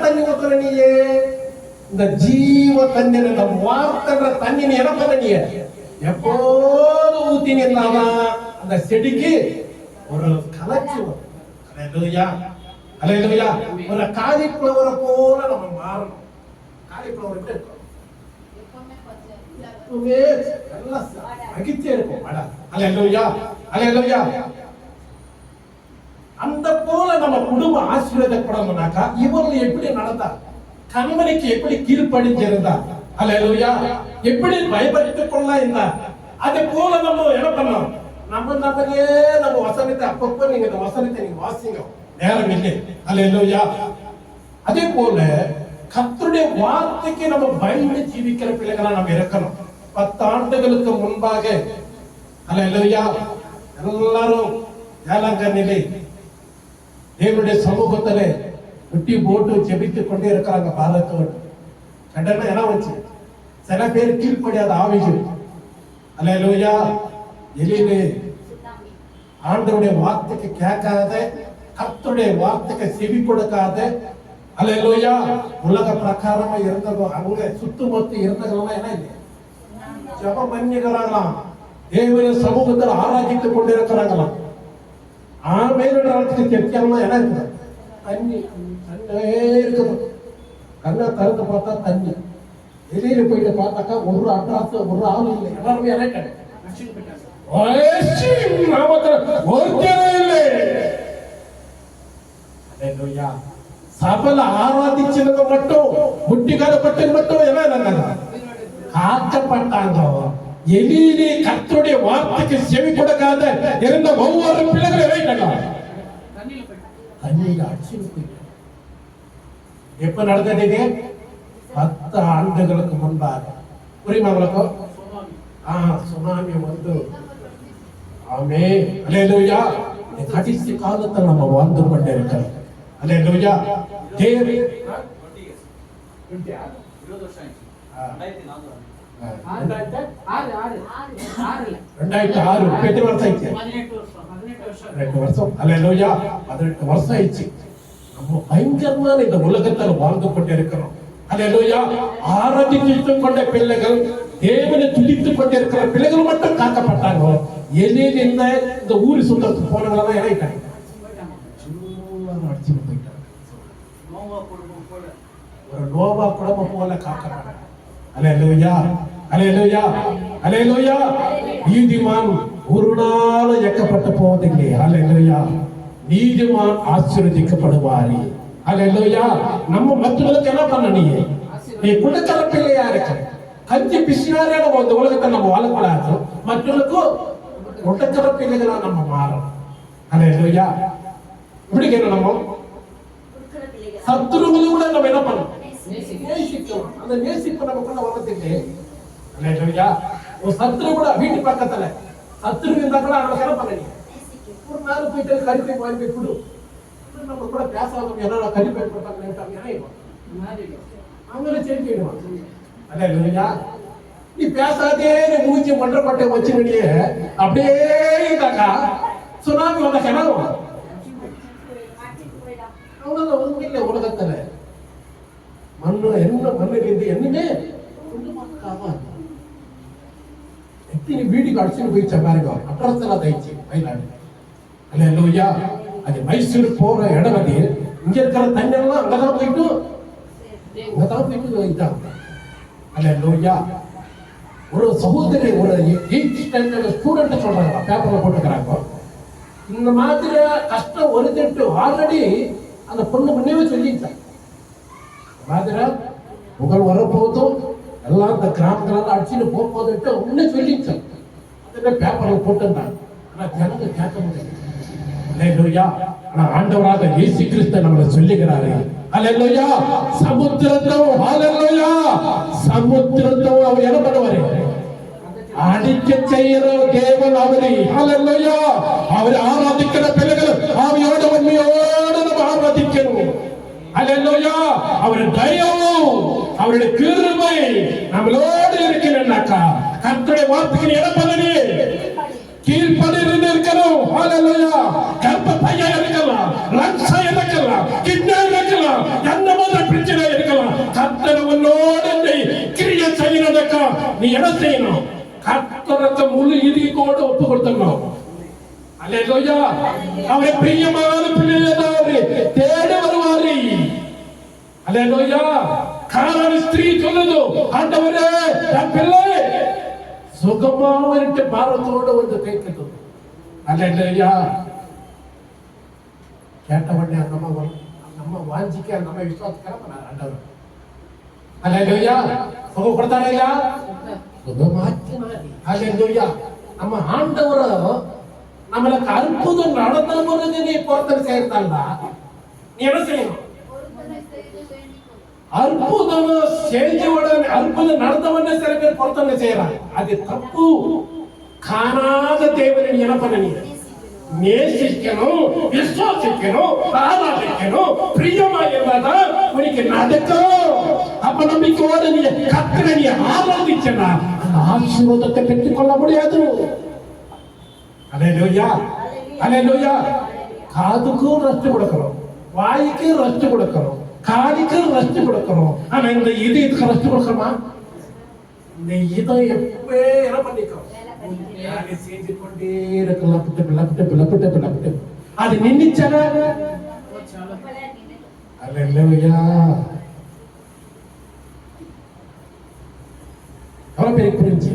தண்ணி ஊத்துற நீயே? இந்த ஜீவ தண்ணி, இந்த வார்த்தைன்ற தண்ணி நீ என்ன பண்ண? நீ எப்போது ஊத்தினா அந்த செடிக்கு ஒரு கலர்ச்சி வரும். அல்லேலூயா, அல்லேலூயா. ஒரு காலிஃப்ளவரை போல நம்ம மாறணும். காலிஃப்ளவர் எப்படி இருக்கும்? எப்பவுமே எல்லாம் அகிச்சே இருக்கும். அல்லேலூயா, அல்லேலூயா. அந்த போல நம்ம குடும்பம் ஆசீர்வதிக்கப்படணும்னாக்கா இவர்கள் எப்படி நடந்தார், கணவனுக்கு எப்படி கீழ்ப்படிஞ்சிருந்தார், அல்லேலூயா, எப்படி பயபடுத்திக் கொள்ள இருந்தார், அதே போல நம்ம என்ன பண்ணோம்? நம்மளே நம்ம வசனத்தை அப்பப்போ நீங்க இந்த வசனத்தை நீங்க வாசிங்க, நேரம் இல்லை. அல்லேலூயா. அதே போல கர்த்தருடைய வார்த்தைக்கு நம்ம பயந்து ஜீவிக்கிற பிள்ளைகளா நம்ம இருக்கணும். 10 ஆண்டுகளுக்கு முன்பாக அல்லேலூயா எல்லாரும் வேளாங்கண்ணிலே தேவனுடைய சமூகத்துல முட்டி போட்டு ஜெபித்துக் கொண்டே இருக்கிறாங்க. பாலத்தோடு கடனை எல்லாம் வச்சு சில பேர் கீழ்ப்படியாத ஆவிகள் அல்லேலூயா எலியிலே ஆண்டவருடைய வார்த்தைக்கு கேட்காத, கர்த்தருடைய வார்த்தைக்கு செவி கொடுக்காத, அல்லேலூயா உலக பிரகாரமா இருந்தவங்க அங்க சுத்துமொத்து இருந்தவங்க என்ன இல்லை, ஜெபம் பண்ணிக்கிறாங்களாம், தேவனுடைய சமூகத்தில் ஆராய்ச்சித்துக் கொண்டிருக்கிறாங்களாம். ஆமேனுக்கு செட்டியெல்லாம் என்ன இருக்குது? தண்ணி தண்ணே இருக்குது. கண்ணை திறந்து பார்த்தா தண்ணி. வெளியில போயிட்டு பார்த்தாக்கா ஒரு அட்ராஸ் ஒரு ஆள் இல்லை. எல்லாருமே இறக்க சபல ஆராதிச்சவங்க மட்டும் முட்டிக்காரப்பட்டு மட்டும் என்ன காக்கப்பட்டாங்க. எலியிலே கர்த்தருடைய வார்த்தைக்கு செவி கொடுக்காத இருந்த ஒவ்வொரு பிள்ளைகளும் தண்ணியில அடிச்சு போயிட்டாங்க. எப்ப நடந்தது? 10 ஆண்டுகளுக்கு முன்பாக. புரியுமா உங்களுக்கு? சுனாமி வந்து ஆமே அல்லேலூயா. கடைசி காலத்தில் நம்ம வாழ்ந்து கொண்டே இருக்கிறோம். அல்லேலூயா. 20 வருஷம் 18 வருஷம் அல்லேலூயா 18 வருஷம் ஆயிடுச்சு. நம்ம பயங்கரமான இந்த உலகத்தில் வாழ்ந்து கொண்டே இருக்கிறோம். அல்லேலூயா. ஆராதித்துக் கொண்ட பிள்ளைகள், தேவனை துதித்துக் கொண்டிருக்கிற பிள்ளைகள் மட்டும் காக்கப்பட்டாங்க. எலியில் இந்த ஊரு சுத்தத்துக்கு போனவங்க இறங்கிட்டாங்க. அடிச்சு போயிட்டாங்க. ஒரு நோவா குடும்பம் போல காக்கப்பட்டாங்க. அல்லேலூயா, அல்லேலூயா, அல்லேலூயா. நீதிமான் ஒரு நாள் இயக்கப்பட்டு போவதில்லை. அல்லேலூயா. நீதிமான் ஆசீர்வதிக்கப்படுவார். அல்லேலூயா. நம்ம மற்றவங்களுக்கு என்ன பண்ண? நீ குடுக்கிற பிள்ளையா இருக்க, கஞ்சி பிசினாரே நம்ம இந்த உலகத்தை நம்ம வாழக்கூடாது. மற்றவர்களுக்கும் குடுக்கிற பிள்ளைகளா நம்ம மாறணும். அல்லேலூயா. இப்படி கேட்கணும். நம்ம சத்துருகளை கூட நம்ம என்ன பண்ணணும்? நேசிக்கணும். அந்த நேசிப்பு நமக்குள்ள வர்றதுக்கு அல்லேலூயா. ஒரு சத்துரு கூட வீட்டு பக்கத்துல சத்துரு இருந்தா கூட அவங்களுக்கு என்ன பண்ணீங்க? ஒரு நாள் போயிட்டு கருப்பை வாங்கி கொடு, நம்ம கூட பேசாதவங்க என்ன கருப்பை கொடுத்தாங்க அவங்கள செஞ்சுடுவான். அல்லேலூயா. நீ பேசாதே மூஞ்சி மன்றப்பட்ட வச்சுக்கிட்டே அப்படியே இருந்தாக்கா சுனாமி வந்த கிணறு அவ்வளவு ஒண்ணும் இல்லை உலகத்துல. மண்ணு என்ன மண்ணுல இருந்து என்னமே எத்தனை வீட்டுக்கு அடிச்சுட்டு போயிடுச்ச பாருங்க. அட்ரஸ்ல தைச்சு மயிலாடு. அல்லேலூயா. அது மைசூர் போற இடம். அது இங்க இருக்கிற தண்ணி எல்லாம் அங்கதான் போயிட்டு வைத்தாங்க. அல்லேலூயா. ஒரு சகோதரி ஒரு 8th ஸ்டாண்டர்ட் ஸ்டூடெண்ட் சொல்றாங்க, பேப்பர்ல போட்டுக்கிறாங்க. இந்த மாதிரி கஷ்டம் ஒரு திட்டு ஆல்ரெடி அந்த பொண்ணு முன்னே சொல்லிட்டாங்க. மாதிரி புகழ் வரப்போதும் எல்லாம் இந்த கிராமத்துல அடிச்சுட்டு போகுதுட்டு முன்னே சொல்லிட்டாங்க. அதெல்லாம் பேப்பர்ல போட்டுருந்தாங்க. ஆனா ஜனங்க கேட்க முடியாது. அல்லேலூயா. ஆனா ஆண்டவராக இயேசு கிறிஸ்து நம்மளை சொல்லுகிறாரு. அல்லேலூயா. சமுத்திரத்தோ அல்லேலூயா சமுத்திரத்தோ அவர் என்ன பண்ணுவாரு? அடிக்க செய்கிற தேவன் அவரை. அல்லேலூயா. அவரை ஆராதிக்கிற பிள்ளைகள் ஆவியோடு உண்மையோடு நம்ம ஆராதிக்கணும். அல்லேலூயா. அவருடைய தயவும் அவருடைய கிருபை நம்மளோடு இருக்கிறாக்கா கர்த்தருடைய வார்த்தைக்கு என்ன பண்ணி கீழ்ப்படிந்து இருக்கணும். அல்லேலூயா. கர்ப்ப பையன் இருக்கலாம், லட்சம் இருக்கலாம், கிட்னி இருக்கலாம், எந்த மாதிரி என்ன செய்யணும்? கர்த்தருக்கு முழு இதயத்தோடு ஒப்பு கொடுத்துடணும். அல்லேலூயா. அவரை பிரியமான பிள்ளைகளை தேடி வருவாரு. அல்லேலூயா. காரண ஸ்திரீ சொல்லுது, ஆண்டவரே என் பிள்ளை சுகமாவிட்டு பாரத்தோடு வந்து கேட்குது. அல்லேலூயா. கேட்டவனே அந்த நம்ம வாஞ்சிக்க நம்ம விசுவாசிக்கலாம் ஆண்டவர். அல்லேலூயா. சுகப்படுத்தாரையா? சுகமாக்கினார். அல்லேலூயா. நம்ம ஆண்டவர் நம்மளுக்கு அற்புதம் நடந்த பிறகு நீ பொறுத்தனை செய்யறதா, நீ என்ன செய்யணும்? அற்புதம் செஞ்சவுடன் அற்புதம் நடந்தவன சில பேர் பொறுத்தனை செய்யறாங்க. அது தப்பு. காணாத தேவனை நீ என்ன பண்ண? நேசிக்கணும், விசுவாசிக்கணும், ஆராதிக்கணும், பிரியமா இருந்தாதான் உனக்கு நடக்கும். அப்ப நம்பிக்கையோடு நீ கர்த்தரை நீ ஆராதிச்சனா அந்த ஆசீர்வாதத்தை பெற்றுக் கொள்ள முடியாது. அல்லேலூயா. அல்லேலூயா. காதுக்கும் ரெஸ்ட் கொடுக்கணும், வாய்க்கும் ரெஸ்ட் கொடுக்கணும், காதுக்கும் ரெஸ்ட் கொடுக்கணும். ஆனா இந்த இதயத்துக்கு ரெஸ்ட் கொடுக்கணுமா? இந்த இதயம் எப்பவே என்ன பண்ணிக்கோ, செஞ்சு கொண்டே இருக்கலாம். அது நின்னுச்சல. அல்லேலூயா. எவ்வளவு பேருக்கு புரிஞ்சு?